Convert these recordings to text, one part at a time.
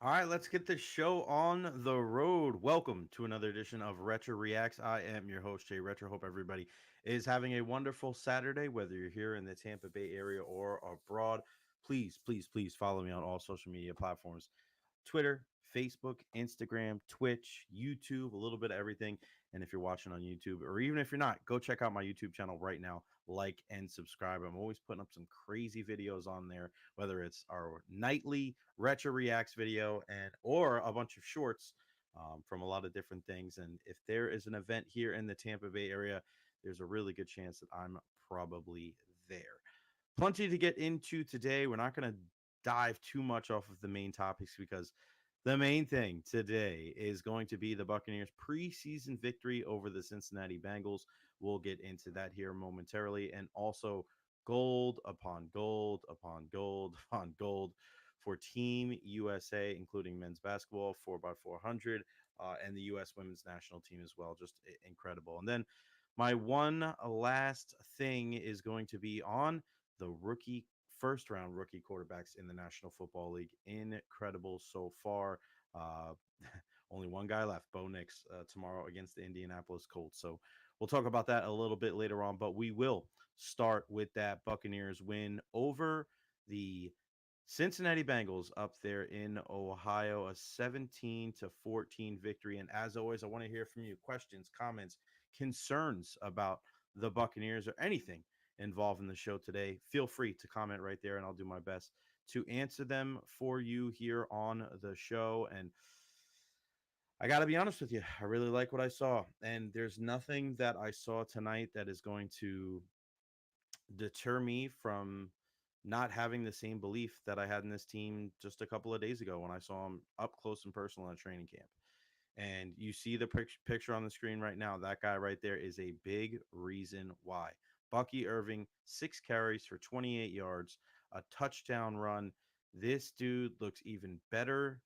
All right, let's get this show on the road. Welcome to another edition of Recher Reacts. I am your host, Jay Recher. Hope everybody is having a wonderful Saturday, whether you're here in the Tampa Bay area or abroad. Please follow me on all social media platforms: Twitter, Facebook, Instagram, Twitch, YouTube, a little bit of everything. And if you're watching on YouTube, or even if you're not, go check out my YouTube channel right now. Like and subscribe. I'm always putting up some crazy videos on there, whether it's our nightly Retro Reacts video and or a bunch of shorts from a lot of different things. And if there is an event here in the Tampa Bay area, there's a really good chance that I'm probably there. Plenty to get into today. We're not going to dive too much off of the main topics because the main thing today is going to be the Buccaneers' preseason victory over the Cincinnati Bengals. We'll get into that here momentarily, and also gold upon gold upon gold upon gold for Team USA, including men's basketball, 4x400, and the U.S. women's national team as well. Just incredible. And then my one last thing is going to be on the rookie first round rookie quarterbacks in the National Football League. Incredible so far. Uh, only one guy left, Bo Nix, tomorrow against the Indianapolis Colts. So we'll talk about that a little bit later on, but we will start with that Buccaneers win over the Cincinnati Bengals up there in Ohio, a 17-14 victory. And as always, I want to hear from you: questions, comments, concerns about the Buccaneers, or anything involved in the show today. Feel free to comment right there, and I'll do my best to answer them for you here on the show. And I got to be honest with you, I really like what I saw. And there's nothing that I saw tonight that is going to deter me from not having the same belief that I had in this team just a couple of days ago when I saw him up close and personal at training camp. And you see the picture on the screen right now. That guy right there is a big reason why. Bucky Irving, 6 carries for 28 yards, a touchdown run. This dude looks even better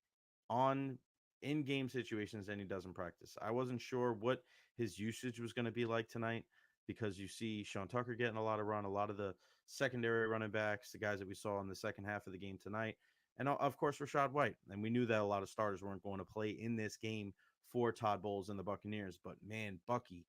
on in-game situations than he does in practice. I wasn't sure what his usage was going to be like tonight because you see Sean Tucker getting a lot of run, a lot of the secondary running backs, the guys that we saw in the second half of the game tonight, and of course Rashad White. And we knew that a lot of starters weren't going to play in this game for Todd Bowles and the Buccaneers. But man, Bucky,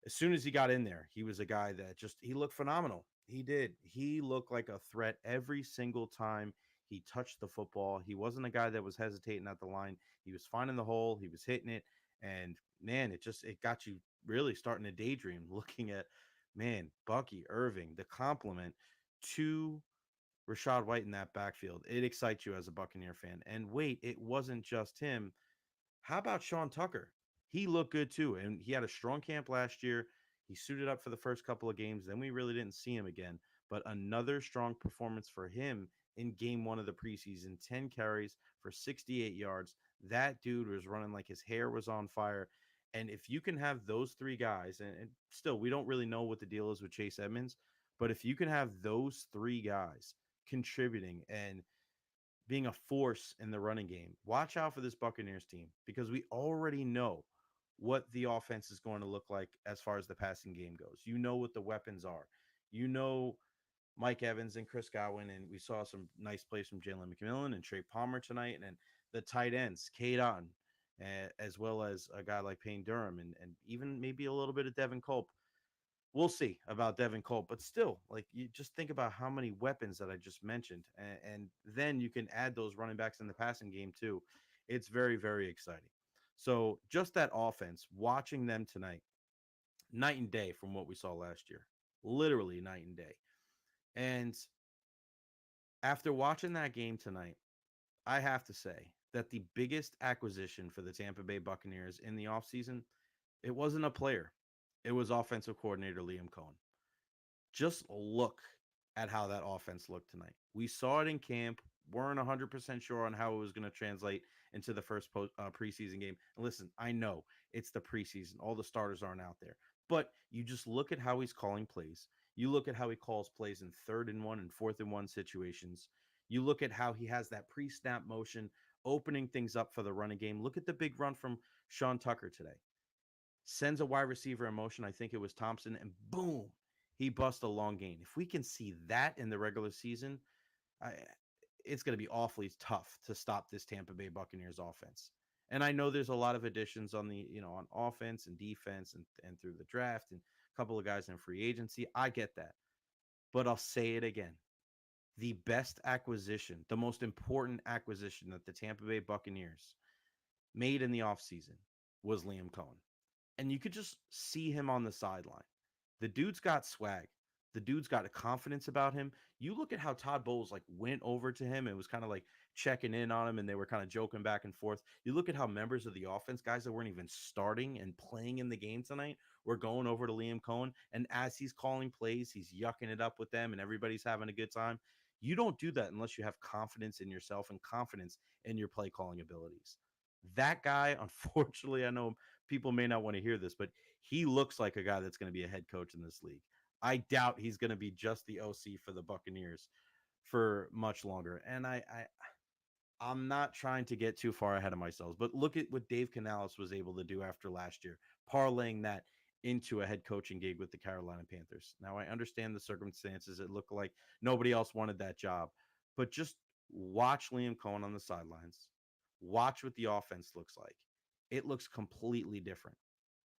as soon as he got in there, he was a guy that just he looked phenomenal. He did. He looked like a threat every single time he touched the football. He wasn't a guy that was hesitating at the line. He was finding the hole. He was hitting it. And man, it got you really starting to daydream looking at, man, Bucky Irving, the compliment to Rashad White in that backfield. It excites you as a Buccaneer fan. And wait, it wasn't just him. How about Sean Tucker? He looked good too, and he had a strong camp last year. He suited up for the first couple of games, then we really didn't see him again. But another strong performance for him in game one of the preseason: 10 carries for 68 yards. That dude was running like his hair was on fire. And if you can have those three guys, and still, we don't really know what the deal is with Chase Edmonds, but if you can have those three guys contributing and being a force in the running game, watch out for this Buccaneers team because we already know what the offense is going to look like as far as the passing game goes. You know what the weapons are. You know Mike Evans and Chris Godwin, and we saw some nice plays from Jalen McMillan and Trey Palmer tonight, and the tight ends, Kate Otten, as well as a guy like Payne Durham, and even maybe a little bit of Devin Culp. We'll see about Devin Culp, but still, like, you just think about how many weapons that I just mentioned, and then you can add those running backs in the passing game too. It's very, very exciting. So just that offense, watching them tonight, night and day from what we saw last year, literally night and day. And after watching that game tonight, I have to say that the biggest acquisition for the Tampa Bay Buccaneers in the offseason, it wasn't a player. It was offensive coordinator Liam Cohen. Just look at how that offense looked tonight. We saw it in camp. Weren't 100% sure on how it was going to translate into the first preseason game. And listen, I know it's the preseason. All the starters aren't out there. But you just look at how he's calling plays. You look at how he calls plays in 3rd and 1 and 4th-and-1 situations. You look at how he has that pre-snap motion, opening things up for the running game. Look at the big run from Sean Tucker today. Sends a wide receiver in motion. I think it was Thompson, and boom, he busts a long gain. If we can see that in the regular season, I, it's going to be awfully tough to stop this Tampa Bay Buccaneers offense. And I know there's a lot of additions on the, on offense and defense and through the draft and a couple of guys in free agency. I get that. But I'll say it again. The best acquisition, the most important acquisition that the Tampa Bay Buccaneers made in the offseason was Liam Cohen. And you could just see him on the sideline. The dude's got swag. The dude's got a confidence about him. You look at how Todd Bowles like went over to him and was kind of like checking in on him, and they were kind of joking back and forth. You look at how members of the offense, guys that weren't even starting and playing in the game tonight, were going over to Liam Cohen, and as he's calling plays, he's yucking it up with them, and everybody's having a good time. You don't do that unless you have confidence in yourself and confidence in your play calling abilities. That guy, unfortunately, I know people may not want to hear this, but he looks like a guy that's going to be a head coach in this league. I doubt he's going to be just the OC for the Buccaneers for much longer. And I'm not trying to get too far ahead of myself, but look at what Dave Canales was able to do after last year, parlaying that into a head coaching gig with the Carolina Panthers. Now, I understand the circumstances. It looked like nobody else wanted that job, but just watch Liam Cohen on the sidelines. Watch what the offense looks like. It looks completely different.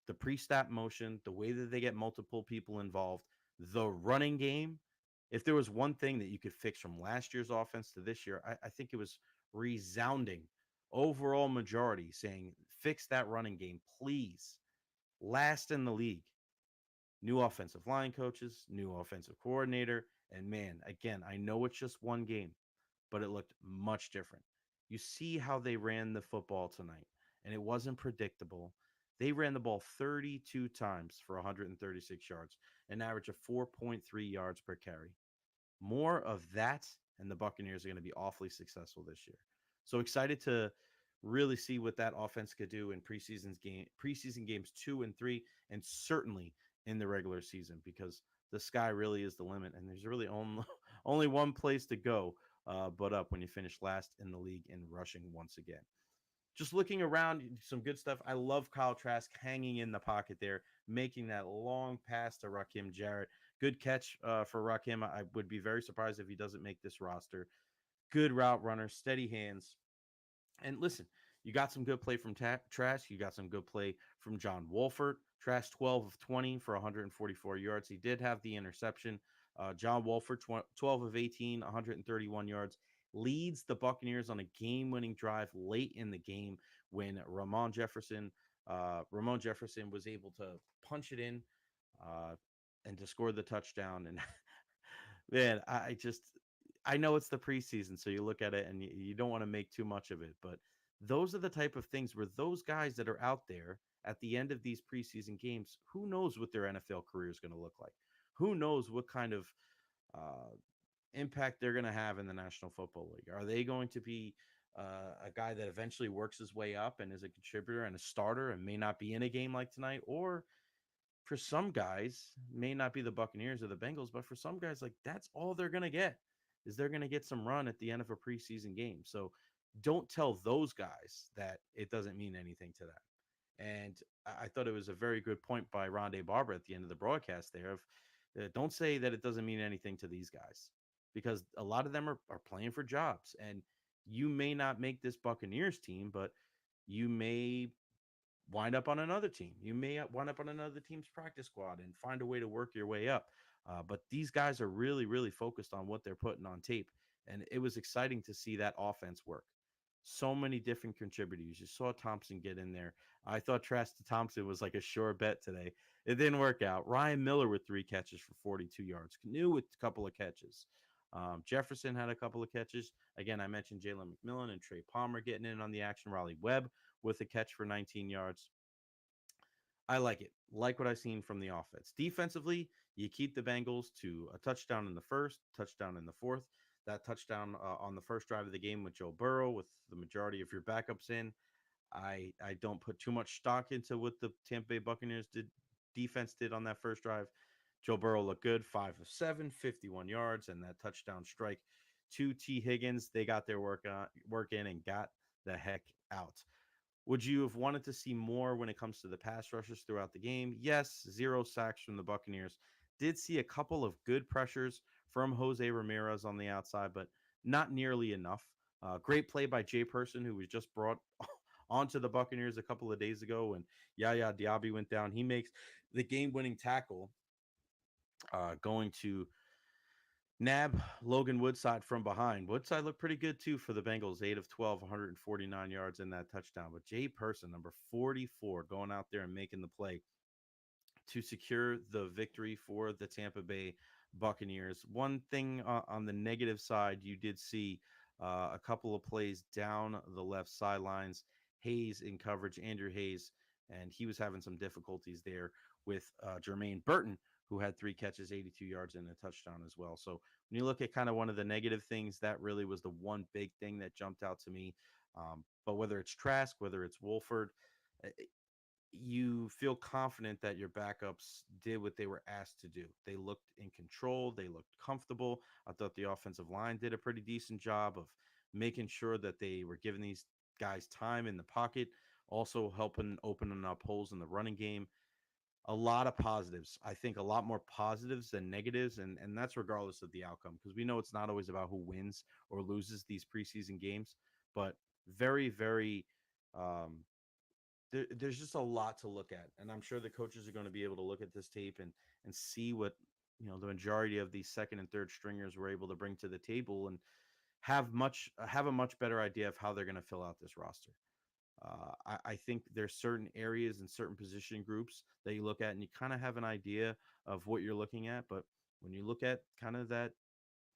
The pre-snap motion, the way that they get multiple people involved, the running game. If there was one thing that you could fix from last year's offense to this year, I think it was resounding overall majority saying, fix that running game, please. Last in the league. New offensive line coaches, new offensive coordinator. And man, again, I know it's just one game, but it looked much different. You see how they ran the football tonight, and it wasn't predictable. They ran the ball 32 times for 136 yards, an average of 4.3 yards per carry. More of that, and the Buccaneers are going to be awfully successful this year. So excited to really see what that offense could do in preseason games 2 and 3, and certainly in the regular season, because the sky really is the limit, and there's really only only one place to go but up when you finish last in the league in rushing once again. Just looking around, some good stuff. I love Kyle Trask hanging in the pocket there, making that long pass to Rakim Jarrett. Good catch for Rakim. I would be very surprised if he doesn't make this roster. Good route runner, steady hands. And listen, you got some good play from Trask. You got some good play from John Wolford. Trask 12 of 20 for 144 yards. He did have the interception. John Wolford 12 of 18, 131 yards. Leads the Buccaneers on a game-winning drive late in the game when Ramon Jefferson was able to punch it in uh, and to score the touchdown. And man, I know it's the preseason, so you look at it and you don't want to make too much of it, but those are the type of things where those guys that are out there at the end of these preseason games, who knows what their NFL career is going to look like? Who knows what kind of uh, impact they're going to have in the National Football League? Are they going to be a guy that eventually works his way up and is a contributor and a starter and may not be in a game like tonight? Or for some guys, may not be the Buccaneers or the Bengals, but for some guys, like that's all they're gonna get is they're gonna get some run at the end of a preseason game. So don't tell those guys that it doesn't mean anything to them. And I thought it was a very good point by Rondé Barber at the end of the broadcast there of don't say that it doesn't mean anything to these guys because a lot of them are playing for jobs. And you may not make this Buccaneers team, but you may wind up on another team. You may wind up on another team's practice squad and find a way to work your way up. But these guys are really, really focused on what they're putting on tape. And it was exciting to see that offense work. So many different contributors. You saw Thompson get in there. I thought Trask Thompson was like a sure bet today. It didn't work out. Ryan Miller with 3 catches for 42 yards. Canoe with a couple of catches. Jefferson had a couple of catches. Again, I mentioned Jalen McMillan and Trey Palmer getting in on the action. Raleigh Webb with a catch for 19 yards. I like it. Like what I've seen from the offense. Defensively, you keep the Bengals to a touchdown in the first, touchdown in the fourth. That touchdown on the first drive of the game with Joe Burrow, with the majority of your backups in. I don't put too much stock into what the Tampa Bay Buccaneers defense did on that first drive. Joe Burrow looked good, 5 of 7, 51 yards, and that touchdown strike to T. Higgins. They got their work in and got the heck out. Would you have wanted to see more when it comes to the pass rushes throughout the game? Yes, 0 sacks from the Buccaneers. Did see a couple of good pressures from Jose Ramirez on the outside, but not nearly enough. Great play by Jay Person, who was just brought onto the Buccaneers a couple of days ago when Yaya Diaby went down. He makes the game-winning tackle, going to nab Logan Woodside from behind. Woodside looked pretty good too for the Bengals, 8 of 12, 149 yards in that touchdown. But Jay Person, number 44, going out there and making the play to secure the victory for the Tampa Bay Buccaneers. One thing on the negative side, you did see a couple of plays down the left sidelines. Hayes in coverage, Andrew Hayes, and he was having some difficulties there with Jermaine Burton, who had 3 catches, 82 yards, and a touchdown as well. So when you look at kind of one of the negative things, that really was the one big thing that jumped out to me. But whether it's Trask, whether it's Wolford, you feel confident that your backups did what they were asked to do. They looked in control, they looked comfortable. I thought the offensive line did a pretty decent job of making sure that they were giving these guys time in the pocket, also helping opening up holes in the running game. A lot of positives. I think a lot more positives than negatives, and that's regardless of the outcome, because we know it's not always about who wins or loses these preseason games, but very, very there's just a lot to look at, and I'm sure the coaches are going to be able to look at this tape and see what the majority of these second and third stringers were able to bring to the table, and have a much better idea of how they're going to fill out this roster. I think there's certain areas and certain position groups that you look at, and you kind of have an idea of what you're looking at. But when you look at kind of that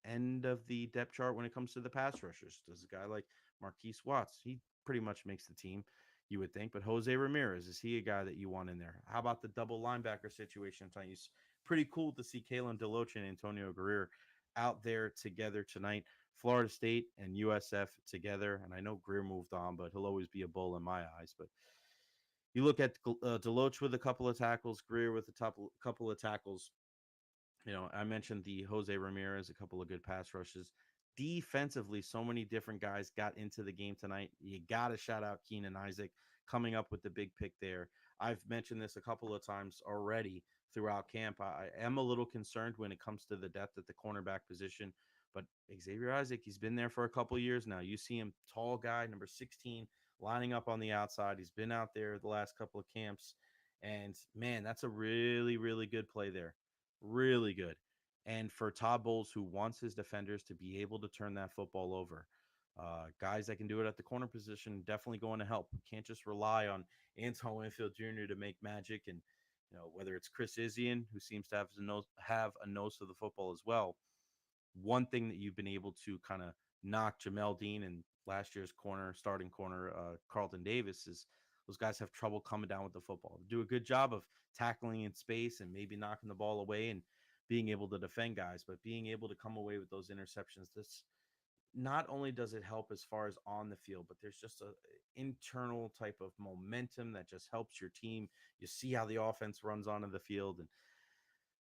end of the depth chart when it comes to the pass rushers, does a guy like Marquise Watts, he pretty much makes the team, you would think. But Jose Ramirez, is he a guy that you want in there? How about the double linebacker situation? It's pretty cool to see Kalen DeLoach and Antonio Guerrero out there together tonight. Florida State and USF together. And I know Greer moved on, but he'll always be a bull in my eyes. But you look at Deloach with a couple of tackles, Greer with a couple of tackles. I mentioned the Jose Ramirez, a couple of good pass rushes. Defensively, so many different guys got into the game tonight. You got to shout out Keenan Isaac coming up with the big pick there. I've mentioned this a couple of times already throughout camp. I am a little concerned when it comes to the depth at the cornerback position, but Xavier Isaac, he's been there for a couple of years now. You see him, tall guy, number 16, lining up on the outside. He's been out there the last couple of camps, and man, that's a really, really good play there. Really good. And for Todd Bowles, who wants his defenders to be able to turn that football over, guys that can do it at the corner position definitely going to help. We can't just rely on Anton Winfield Jr. to make magic. And whether it's Chris Isian, who seems to have a nose for the football as well. One thing that you've been able to kind of knock Jamel Dean and last year's starting corner, Carlton Davis, is those guys have trouble coming down with the football. They do a good job of tackling in space and maybe knocking the ball away and being able to defend guys, but being able to come away with those interceptions, this not only does it help as far as on the field, but there's just a internal type of momentum that just helps your team. You see how the offense runs onto the field, and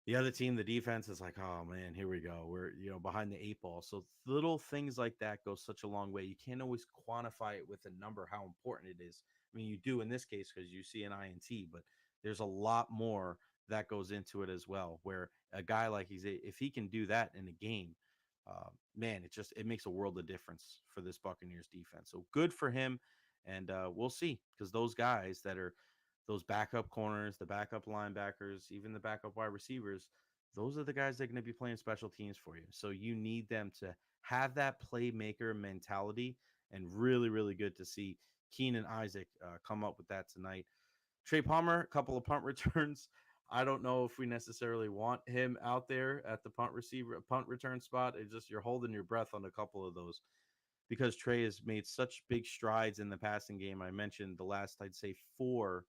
the other team, the defense, is like, oh man, here we go. We're behind the 8 ball. So little things like that go such a long way. You can't always quantify it with a number how important it is. I mean, you do in this case because you see an INT, but there's a lot more that goes into it as well. Where a guy like if he can do that in a game, man, it makes a world of difference for this Buccaneers defense. So good for him, and we'll see, because those guys that are those backup corners, the backup linebackers, even the backup wide receivers, those are the guys that are going to be playing special teams for you. So you need them to have that playmaker mentality, and really, really good to see Keenan Isaac come up with that tonight. Trey Palmer, a couple of punt returns. I don't know if we necessarily want him out there at the punt return spot. It's just you're holding your breath on a couple of those, because Trey has made such big strides in the passing game. I mentioned the last, I'd say, 4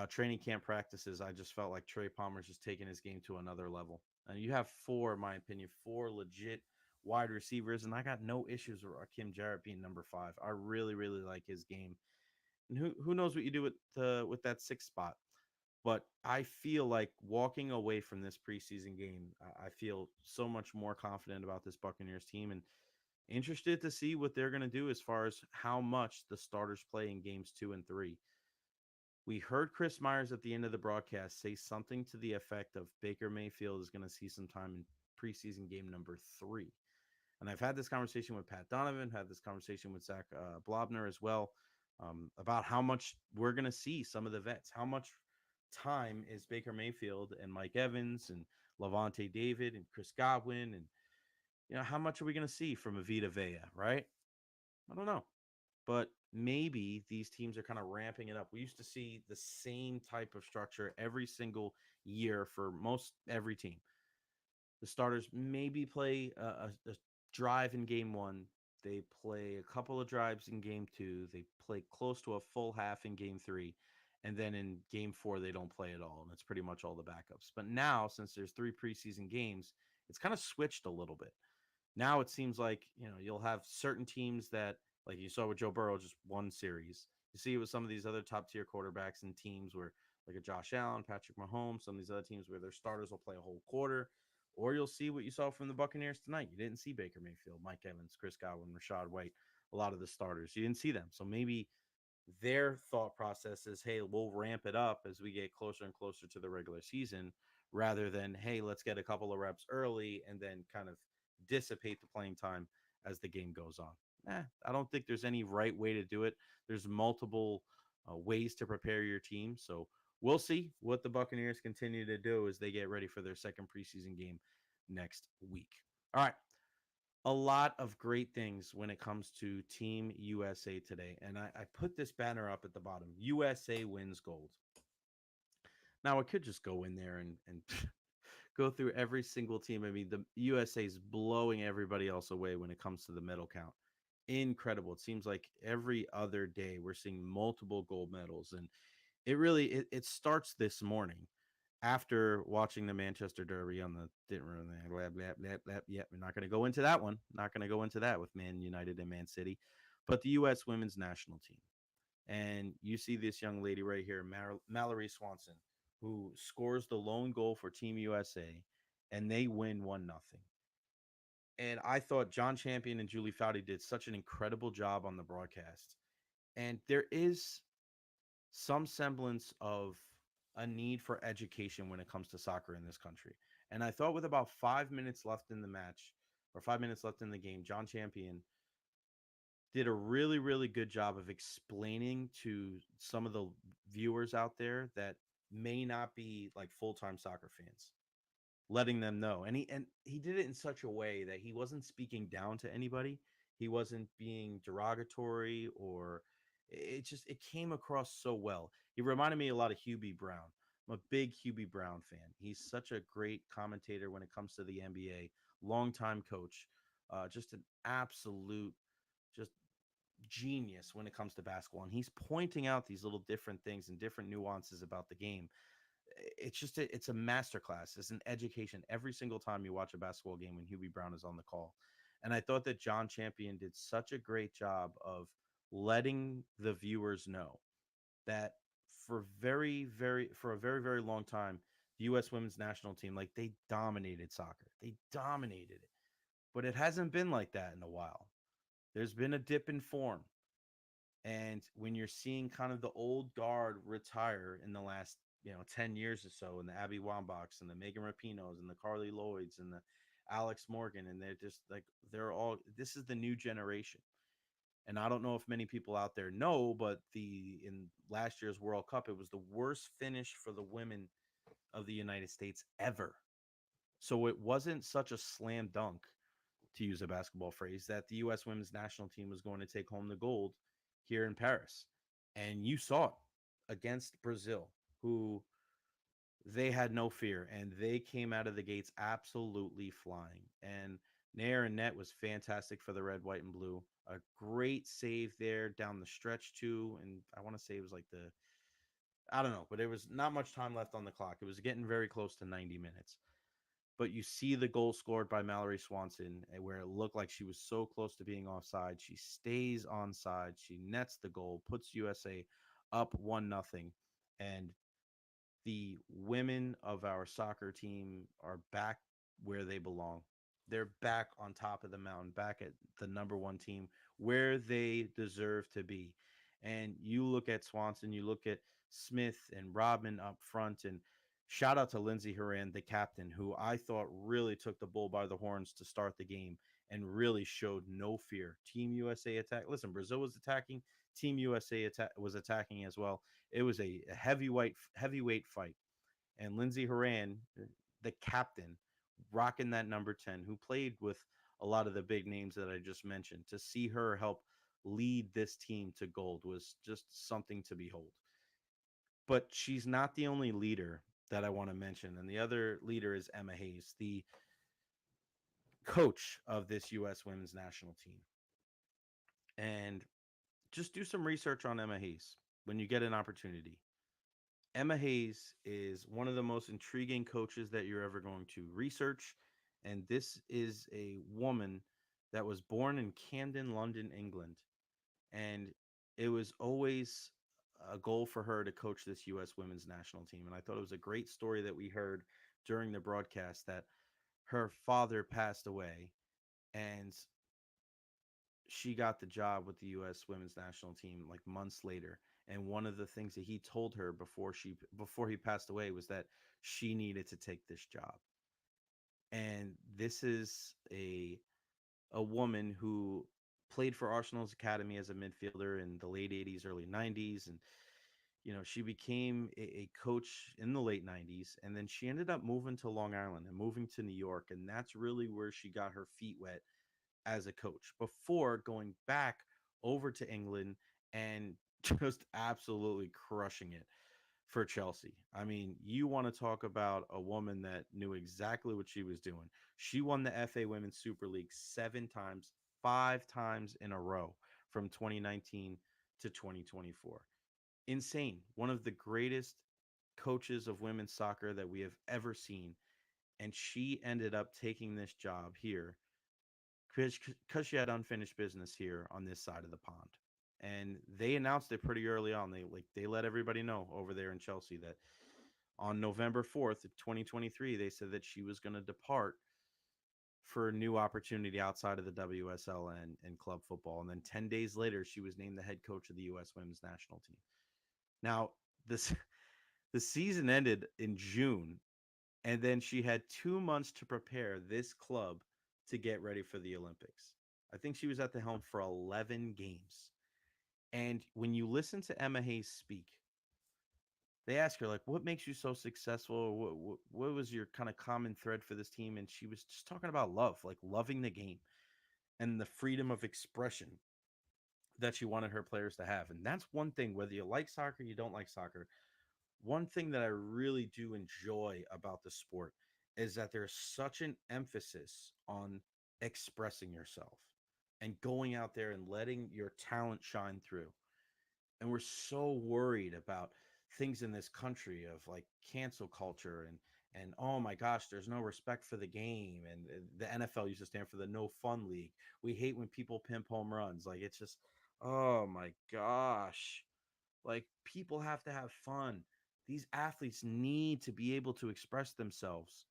training camp practices. I just felt like Trey Palmer's just taking his game to another level. And you have 4, in my opinion, 4 legit wide receivers, and I got no issues with Rakim Jarrett being number 5. I really, really like his game. And who knows what you do with that 6th spot. But I feel like walking away from this preseason game, I feel so much more confident about this Buccaneers team, and interested to see what they're going to do as far as how much the starters play in games 2 and 3. We heard Chris Myers at the end of the broadcast say something to the effect of Baker Mayfield is going to see some time in preseason game number 3. And I've had this conversation with Pat Donovan, had this conversation with Zach Blobner as well, about how much we're going to see some of the vets. How much time is Baker Mayfield and Mike Evans and Levante David and Chris Godwin, and how much are we going to see from Avita Vea, right? I don't know, but maybe these teams are kind of ramping it up. We used to see the same type of structure every single year for most every team. The starters maybe play a drive in game one. They play a couple of drives in game two. They play close to a full half in game three. And then in game four, they don't play at all. And it's pretty much all the backups. But now, since there's 3 preseason games, it's kind of switched a little bit. Now it seems like, you'll have certain teams that, like you saw with Joe Burrow, just one series. You see it with some of these other top tier quarterbacks and teams where, like a Josh Allen, Patrick Mahomes, some of these other teams where their starters will play a whole quarter. Or you'll see what you saw from the Buccaneers tonight. You didn't see Baker Mayfield, Mike Evans, Chris Godwin, Rashad White, a lot of the starters. You didn't see them. So maybe their thought process is, hey, we'll ramp it up as we get closer and closer to the regular season, rather than, hey, let's get a couple of reps early and then kind of dissipate the playing time as the game goes on. I don't think there's any right way to do it. There's multiple ways to prepare your team. So we'll see what the Buccaneers continue to do as they get ready for their second preseason game next week. All right, a lot of great things when it comes to Team USA today. And I put this banner up at the bottom: USA wins gold. Now, I could just go in there and go through every single team. I mean, the USA is blowing everybody else away when it comes to the medal count. Incredible. It seems like every other day we're seeing multiple gold medals. And it starts this morning after watching the Manchester Derby on the didn't really blah, blah, blah, blah. Yeah, we're not going to go into that one. Not going to go into that with Man United and Man City, but the U.S. women's national team. And you see this young lady right here, Mallory Swanson, who scores the lone goal for Team USA, and they win 1-0. And I thought John Champion and Julie Foudy did such an incredible job on the broadcast. And there is some semblance of a need for education when it comes to soccer in this country. And I thought with about 5 minutes left in the match, or 5 minutes left in the game, John Champion did a really, really good job of explaining to some of the viewers out there that may not be like full-time soccer fans, letting them know. And he did it in such a way that he wasn't speaking down to anybody. He wasn't being derogatory, or it came across so well. He reminded me a lot of Hugh B. Brown. I'm a big Hugh B. Brown fan. He's such a great commentator when it comes to the NBA, longtime coach, just an absolute just genius when it comes to basketball. And he's pointing out these little different things and different nuances about the game. It's a masterclass. It's an education every single time you watch a basketball game when Hubie Brown is on the call. And I thought that John Champion did such a great job of letting the viewers know that for a very, very long time, the US women's national team, like, they dominated soccer. They dominated it. But it hasn't been like that in a while. There's been a dip in form. And when you're seeing kind of the old guard retire in the last, 10 years or so, and the Abby Wambachs and the Megan Rapinos and the Carly Lloyds and the Alex Morgan, and they're just like, this is the new generation. And I don't know if many people out there know, but in last year's World Cup, it was the worst finish for the women of the United States ever. So it wasn't such a slam dunk, to use a basketball phrase, that the U.S. women's national team was going to take home the gold here in Paris. And you saw it against Brazil, who they had no fear, and they came out of the gates absolutely flying. And Nair and Net was fantastic for the red, white, and blue. A great save there down the stretch too, and I want to say it was like I don't know, but there was not much time left on the clock. It was getting very close to 90 minutes. But you see the goal scored by Mallory Swanson, where it looked like she was so close to being offside. She stays onside. She nets the goal, puts USA up 1-0, and the women of our soccer team are back where they belong. They're back on top of the mountain, back at the number one team where they deserve to be. And you look at Swanson, you look at Smith and Rodman up front, and shout out to Lindsey Horan, the captain, who I thought really took the bull by the horns to start the game and really showed no fear. Team USA attack. Listen, Brazil was attacking. Team USA was attacking as well. It was a heavyweight fight, and Lindsey Horan, the captain, rocking that number 10, who played with a lot of the big names that I just mentioned, to see her help lead this team to gold was just something to behold. But she's not the only leader that I want to mention. And the other leader is Emma Hayes, the coach of this U.S. women's national team. And just do some research on Emma Hayes when you get an opportunity. Emma Hayes is one of the most intriguing coaches that you're ever going to research. And this is a woman that was born in Camden, London, England. And it was always a goal for her to coach this U.S. women's national team. And I thought it was a great story that we heard during the broadcast that her father passed away and she got the job with the U.S. women's national team like months later. And one of the things that he told her before he passed away was that she needed to take this job. And this is a woman who played for Arsenal's academy as a midfielder in the late 80s, early 90s. And, she became a coach in the late 90s. And then she ended up moving to Long Island and moving to New York. And that's really where she got her feet wet as a coach before going back over to England and just absolutely crushing it for Chelsea. I mean, you want to talk about a woman that knew exactly what she was doing. She won the FA Women's Super League 7 times, 5 times in a row from 2019 to 2024. Insane. One of the greatest coaches of women's soccer that we have ever seen. And she ended up taking this job here because she had unfinished business here on this side of the pond. And they announced it pretty early on. They let everybody know over there in Chelsea that on November 4th, 2023, they said that she was going to depart for a new opportunity outside of the WSL and club football. And then 10 days later, she was named the head coach of the U.S. women's national team. Now, this the season ended in June, and then she had 2 months to prepare this club to get ready for the Olympics. I think she was at the helm for 11 games. And when you listen to Emma Hayes speak, they ask her, like, what makes you so successful? What was your kind of common thread for this team? And she was just talking about love, like loving the game and the freedom of expression that she wanted her players to have. And that's one thing, whether you like soccer, you don't like soccer. One thing that I really do enjoy about the sport is that there's such an emphasis on expressing yourself and going out there and letting your talent shine through. And we're so worried about things in this country of like cancel culture and oh my gosh, there's no respect for the game. And the NFL used to stand for the no fun league. We hate when people pimp home runs. Like it's just, oh my gosh. Like people have to have fun. These athletes need to be able to express themselves.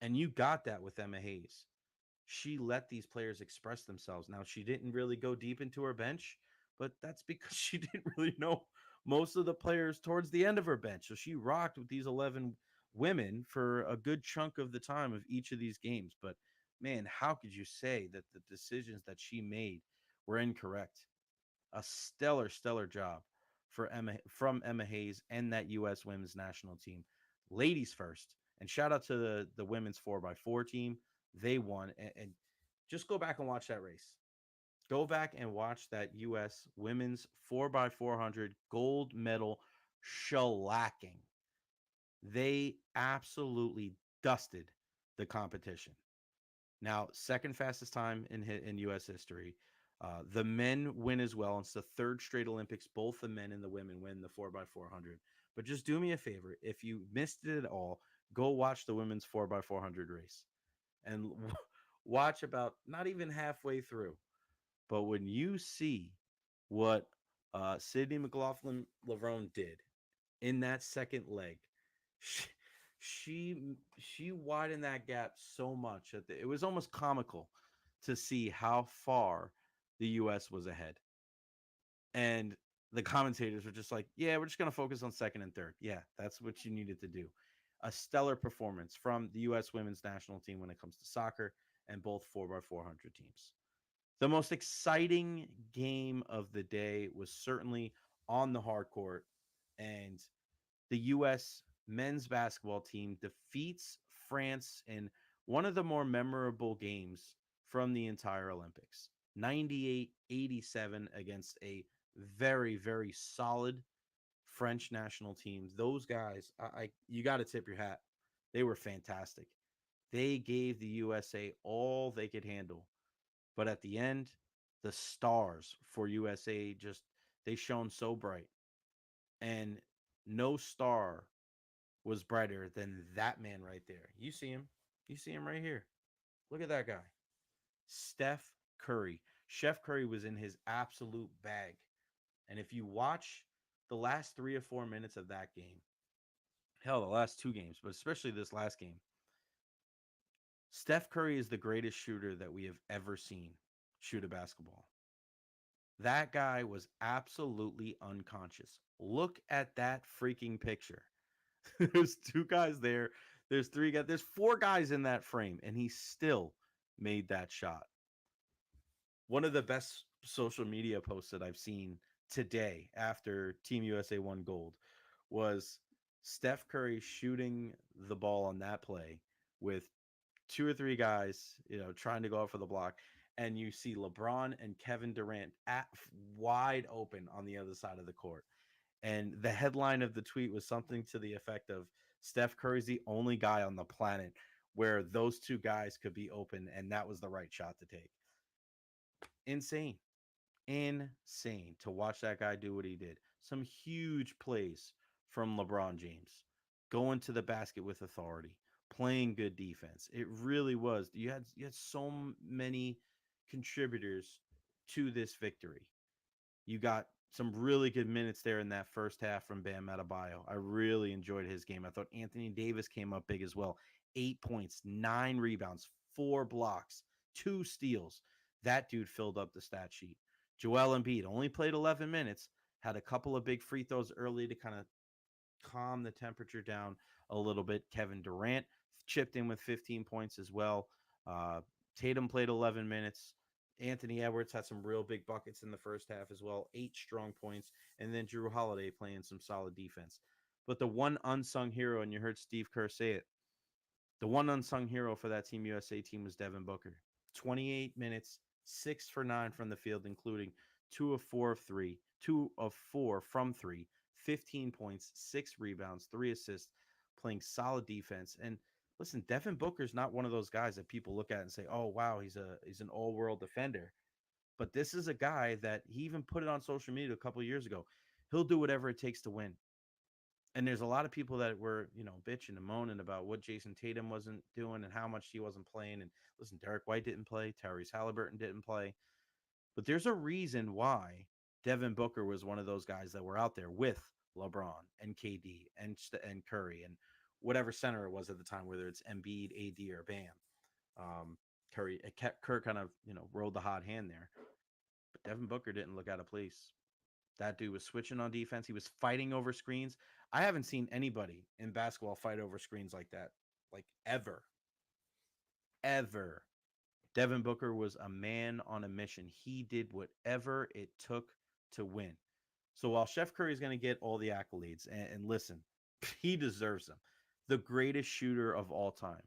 And you got that with Emma Hayes. She let these players express themselves. Now, she didn't really go deep into her bench, but that's because she didn't really know most of the players towards the end of her bench. So she rocked with these 11 women for a good chunk of the time of each of these games. But man, how could you say that the decisions that she made were incorrect? A stellar job for Emma Hayes and that U.S. women's national team. Ladies first, and shout out to the women's 4x4 team. They won, and just go back and watch that race. Go back and watch that U.S. women's 4x400 gold medal shellacking. They absolutely dusted the competition. Now, second fastest time in U.S. history. The men win as well. It's the third straight Olympics. Both the men and the women win the 4x400. But just do me a favor. If you missed it at all, go watch the women's 4x400 race and watch about not even halfway through. But when you see what Sydney McLaughlin Lavrone did in that second leg, she, she widened that gap so much that it was almost comical to see how far the U.S. was ahead. And the commentators were just like, yeah, we're just going to focus on second and third. Yeah, that's what you needed to do. A stellar performance from the U.S. women's national team when it comes to soccer. and both 4x400 teams. The most exciting game of the day was certainly on the hard court, and the U.S. men's basketball team defeats France in one of the more memorable games from the entire Olympics. 98-87 against a very, very solid French national team. Those guys, I you got to tip your hat. They were fantastic. They gave the USA all they could handle. But at the end, the stars for USA just they shone so bright. And no star was brighter than that man right there. You see him. You see him right here. Look at that guy. Steph Curry. Chef Curry was in his absolute bag. And if you watch the last 3 or 4 minutes of that game, hell, the last two games, but especially this last game, Steph Curry is the greatest shooter that we have ever seen shoot a basketball. That guy was absolutely unconscious. Look at that freaking picture. There's two guys there. There's three guys. There's four guys in that frame, and he still made that shot. One of the best social media posts that I've seen today after Team USA won gold was Steph Curry shooting the ball on that play with two or three guys, trying to go out for the block. And you see LeBron and Kevin Durant wide open on the other side of the court. And the headline of the tweet was something to the effect of Steph Curry's the only guy on the planet where those two guys could be open, and that was the right shot to take. Insane. Insane to watch that guy do what he did. Some huge plays from LeBron James, going to the basket with authority, playing good defense. It really was. You had so many contributors to this victory. You got some really good minutes there in that first half from Bam Adebayo. I really enjoyed his game. I thought Anthony Davis came up big as well. 8 points, 9 rebounds, 4 blocks, 2 steals. That dude filled up the stat sheet. Joel Embiid only played 11 minutes, had a couple of big free throws early to kind of calm the temperature down a little bit. Kevin Durant chipped in with 15 points as well. Uh, Tatum played 11 minutes. Anthony Edwards had some real big buckets in the first half as well, 8 strong points, and then Drew Holiday playing some solid defense. But the one unsung hero, and you heard Steve Kerr say it, the one unsung hero for that Team USA team was Devin Booker. 28 minutes, 6 for 9 from the field, including 2 of 4 of 3, 2 of 4 from 3, 15 points, 6 rebounds, 3 assists, playing solid defense. And listen, Devin Booker's not one of those guys that people look at and say, "Oh, wow, he's an all-world defender." But this is a guy that he even put it on social media a couple of years ago. He'll do whatever it takes to win. And there's a lot of people that were, bitching and moaning about what Jason Tatum wasn't doing and how much he wasn't playing. And listen, Derek White didn't play, Tyrese Halliburton didn't play. But there's a reason why Devin Booker was one of those guys that were out there with LeBron and KD and Curry and whatever center it was at the time, whether it's Embiid, AD, or Bam. Curry, Kerr kind of, rolled the hot hand there. But Devin Booker didn't look out of place. That dude was switching on defense. He was fighting over screens. I haven't seen anybody in basketball fight over screens like that, like ever. Ever. Devin Booker was a man on a mission. He did whatever it took to win. So while Chef Curry is going to get all the accolades, and listen, he deserves them. The greatest shooter of all time,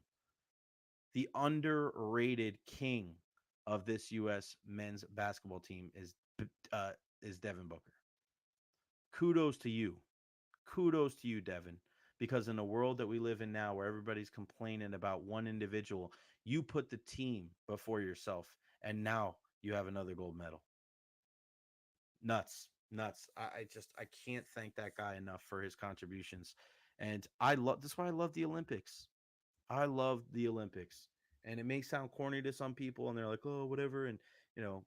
the underrated king of this U.S. men's basketball team is Devin Booker. Kudos to you. Kudos to you, Devin. Because in the world that we live in now, where everybody's complaining about one individual, you put the team before yourself, and now you have another gold medal. Nuts, nuts. I can't thank that guy enough for his contributions, and I love. That's why I love the Olympics. I love the Olympics, and it may sound corny to some people, and they're like, "Oh, whatever." And you know,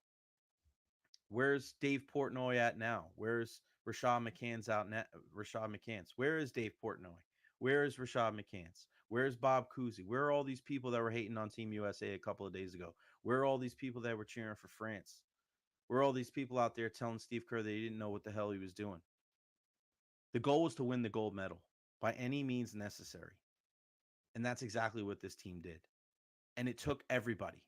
where's Dave Portnoy at now? Where's Rashad McCants out now? Rashad McCants. Where is Dave Portnoy? Where is Rashad McCants? Where's Bob Cousy? Where are all these people that were hating on Team USA a couple of days ago? Where are all these people that were cheering for France? Where are all these people out there telling Steve Kerr that he didn't know what the hell he was doing? The goal was to win the gold medal by any means necessary. And that's exactly what this team did. And it took everybody.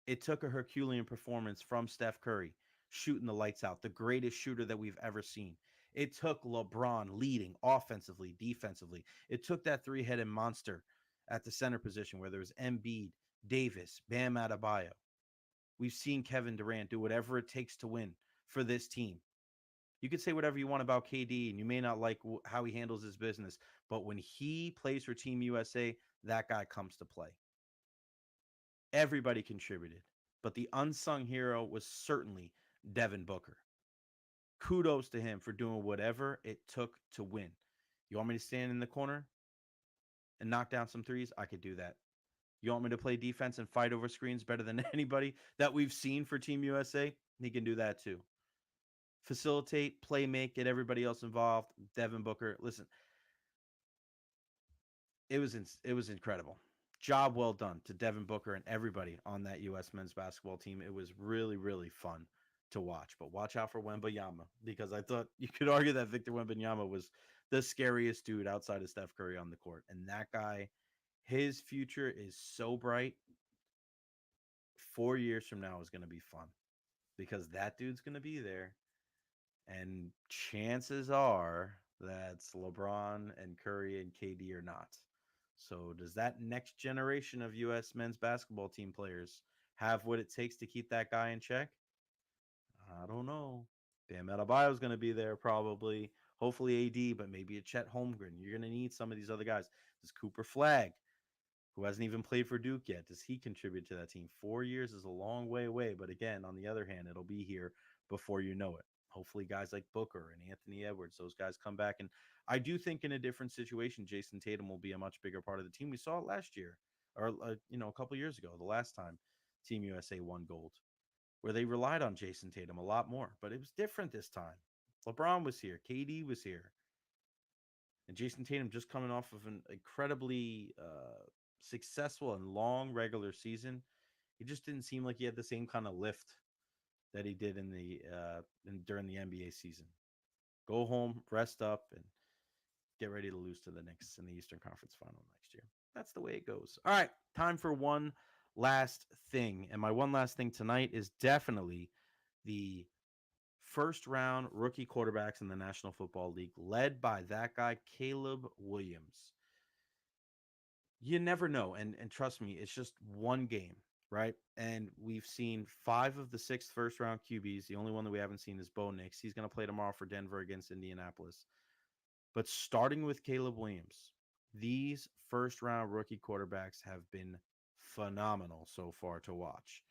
It took a Herculean performance from Steph Curry, shooting the lights out, the greatest shooter that we've ever seen. It took LeBron leading offensively, defensively. It took that three-headed monster at the center position where there was Embiid, Davis, Bam Adebayo. We've seen Kevin Durant do whatever it takes to win for this team. You could say whatever you want about KD, and you may not like how he handles his business, but when he plays for Team USA, that guy comes to play. Everybody contributed, but the unsung hero was certainly Devin Booker. Kudos to him for doing whatever it took to win. You want me to stand in the corner and knock down some threes? I could do that. You want me to play defense and fight over screens better than anybody that we've seen for Team USA? He can do that too. Facilitate, play make, get everybody else involved. Devin Booker, listen, it was incredible. Job well done to Devin Booker and everybody on that U.S. men's basketball team. It was really, really fun to watch. But watch out for Wembanyama because I thought you could argue that Victor Wembanyama was the scariest dude outside of Steph Curry on the court. And that guy, his future is so bright. 4 years from now is going to be fun because that dude's going to be there. And chances are that's LeBron and Curry and KD are not. So, does that next generation of U.S. men's basketball team players have what it takes to keep that guy in check? I don't know. Bam Adebayo is going to be there probably. Hopefully AD, but maybe a Chet Holmgren. You're going to need some of these other guys. Does Cooper Flag, who hasn't even played for Duke yet, does he contribute to that team? 4 years is a long way away, but again, on the other hand, it'll be here before you know it. Hopefully, guys like Booker and Anthony Edwards, those guys come back. And I do think in a different situation, Jason Tatum will be a much bigger part of the team. We saw it last year, or a couple years ago, the last time Team USA won gold, where they relied on Jason Tatum a lot more. But it was different this time. LeBron was here, KD was here, and Jason Tatum just coming off of an incredibly successful and long regular season. He just didn't seem like he had the same kind of lift that he did during the NBA season. Go home, rest up, and get ready to lose to the Knicks in the Eastern Conference Final next year. That's the way it goes. All right, time for one last thing, and my one last thing tonight is definitely the first round rookie quarterbacks in the National Football League, led by that guy Caleb Williams. You never know, and trust me, it's just one game, right? And we've seen 5 of the 6 first round QBs. The only one that we haven't seen is Bo Nix. He's going to play tomorrow for Denver against Indianapolis. But starting with Caleb Williams, these first round rookie quarterbacks have been phenomenal so far to watch.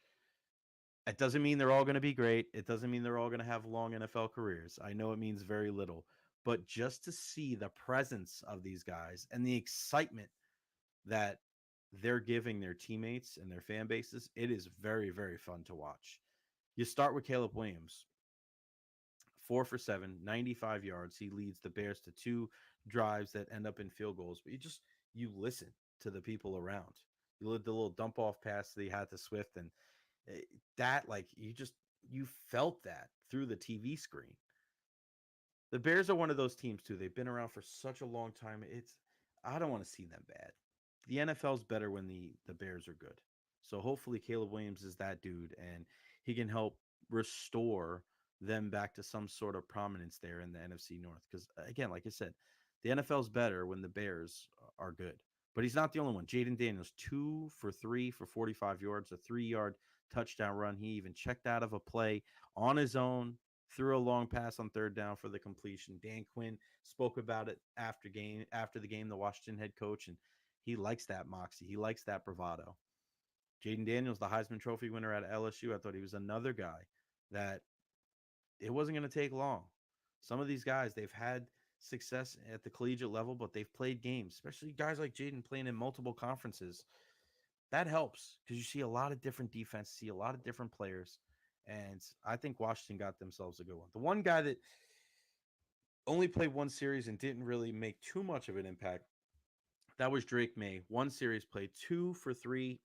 It doesn't mean they're all going to be great. It doesn't mean they're all going to have long NFL careers. I know it means very little. But just to see the presence of these guys and the excitement that they're giving their teammates and their fan bases, it is very, very fun to watch. You start with Caleb Williams, 4 for 7, 95 yards. He leads the Bears to 2 drives that end up in field goals. But you listen to the people around. You let the little dump off pass that he had to Swift, and that you felt that through the TV screen. The Bears are one of those teams too. They've been around for such a long time. I don't want to see them bad. The NFL's better when the Bears are good. So hopefully Caleb Williams is that dude and he can help restore them back to some sort of prominence there in the NFC North. Because again, like I said, the NFL's better when the Bears are good. But he's not the only one. Jaden Daniels, 2 for 3 for 45 yards, a 3-yard touchdown run. He even checked out of a play on his own, threw a long pass on third down for the completion. Dan Quinn spoke about it after the game, the Washington head coach, and he likes that moxie. He likes that bravado. Jaden Daniels, the Heisman Trophy winner at LSU, I thought he was another guy that it wasn't going to take long. Some of these guys, they've had success at the collegiate level, but they've played games, especially guys like Jaden playing in multiple conferences. That helps because you see a lot of different defense, see a lot of different players. And I think Washington got themselves a good one. The one guy that only played one series and didn't really make too much of an impact, that was Drake May. One series played, 2 for 3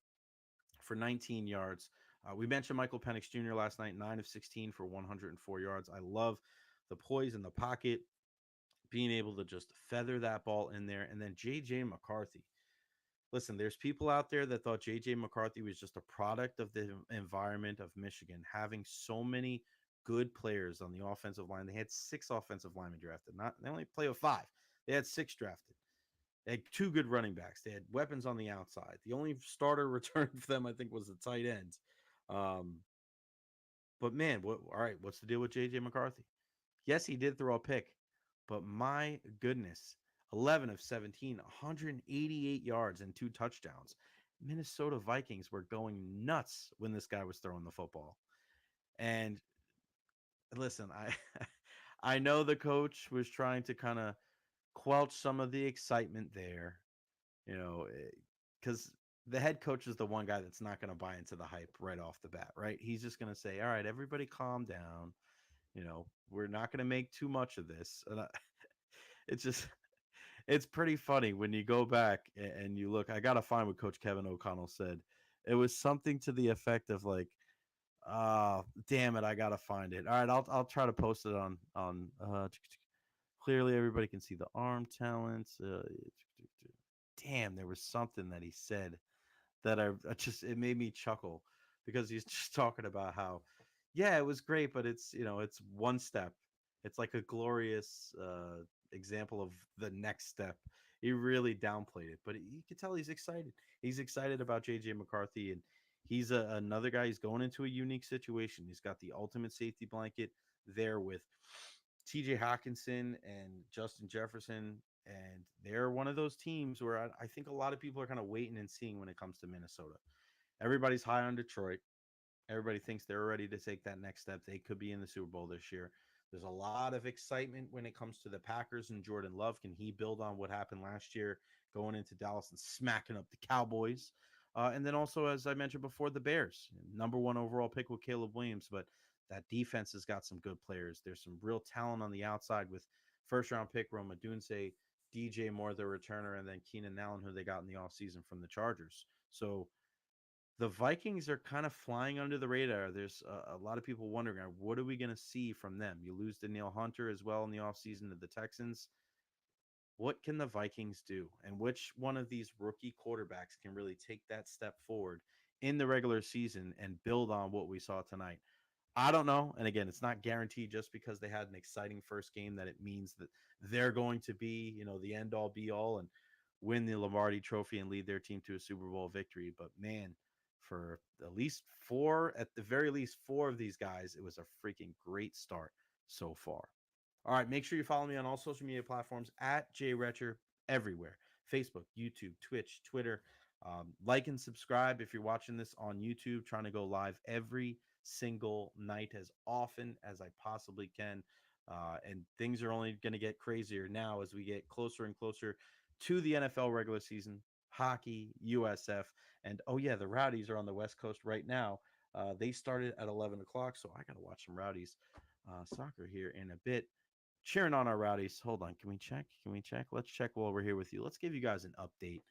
for 19 yards. We mentioned Michael Penix Jr. last night, 9 of 16 for 104 yards. I love the poise in the pocket, being able to just feather that ball in there. And then J.J. McCarthy. listen, there's people out there that thought JJ McCarthy was just a product of the environment of Michigan, having so many good players on the offensive line. They had 6 offensive linemen drafted. Not they only play with 5. They had 6 drafted. They had 2 good running backs. They had weapons on the outside. The only starter return for them, I think, was the tight ends. Um, but man, what? All right, what's the deal with JJ McCarthy? Yes, he did throw a pick, but my goodness, 11 of 17, 188 yards and 2 touchdowns. Minnesota Vikings were going nuts when this guy was throwing the football. And listen, I know the coach was trying to kind of quelch some of the excitement there, you know, because the head coach is the one guy that's not going to buy into the hype right off the bat, right? He's just going to say, "All right, everybody, calm down. We're not going to make too much of this." And it's just, it's pretty funny when you go back and you look. I got to find what Coach Kevin O'Connell said. It was something to the effect of like, damn it, I gotta find it. All right, I'll try to post it on. Clearly, everybody can see the arm talents. Damn, there was something that he said that I just it made me chuckle because he's just talking about how, yeah, it was great, but it's one step. It's like a glorious example of the next step. He really downplayed it, but you could tell he's excited. He's excited about JJ McCarthy, and he's another guy. He's going into a unique situation. He's got the ultimate safety blanket there with TJ Hawkinson and Justin Jefferson. And they're one of those teams where I think a lot of people are kind of waiting and seeing when it comes to Minnesota. Everybody's high on Detroit. Everybody thinks they're ready to take that next step. They could be in the Super Bowl this year. There's a lot of excitement when it comes to the Packers and Jordan Love. Can he build on what happened last year, going into Dallas and smacking up the Cowboys? And then also, as I mentioned before, the Bears, number 1 overall pick with Caleb Williams, but that defense has got some good players. There's some real talent on the outside with first round pick Roma Dunse, DJ Moore, the returner, and then Keenan Allen, who they got in the offseason from the Chargers. So the Vikings are kind of flying under the radar. There's a lot of people wondering, what are we going to see from them? You lose Danielle Hunter as well in the offseason to the Texans. What can the Vikings do? And which one of these rookie quarterbacks can really take that step forward in the regular season and build on what we saw tonight? I don't know. And again, it's not guaranteed just because they had an exciting first game that it means that they're going to be, the end all be all and win the Lombardi trophy and lead their team to a Super Bowl victory. But man, for at least 4, at the very least 4 of these guys, it was a freaking great start so far. All right, make sure you follow me on all social media platforms at JRetcher everywhere: Facebook, YouTube, Twitch, Twitter. Like and subscribe if you're watching this on YouTube. Trying to go live every single night as often as I possibly can. And things are only going to get crazier now as we get closer and closer to the NFL regular season, hockey, USF. And oh, yeah, the Rowdies are on the West Coast right now. They started at 11 o'clock, so I got to watch some Rowdies soccer here in a bit. Cheering on our Rowdies. Hold on. Can we check? Can we check? Let's check while we're here with you. Let's give you guys an update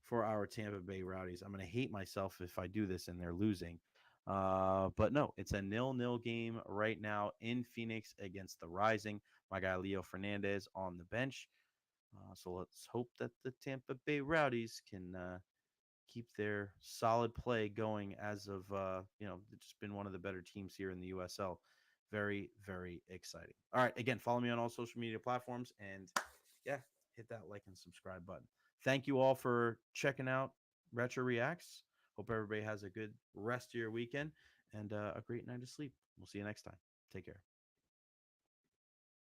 for our Tampa Bay Rowdies. I'm going to hate myself if I do this and they're losing. But no, it's a 0-0 game right now in Phoenix against the Rising. My guy Leo Fernandez on the bench. So let's hope that the Tampa Bay Rowdies can keep their solid play going as of, just been one of the better teams here in the USL. Very, very exciting. All right. Again, follow me on all social media platforms and yeah, hit that like and subscribe button. Thank you all for checking out Retro Reacts. Hope everybody has a good rest of your weekend and a great night of sleep. We'll see you next time. Take care.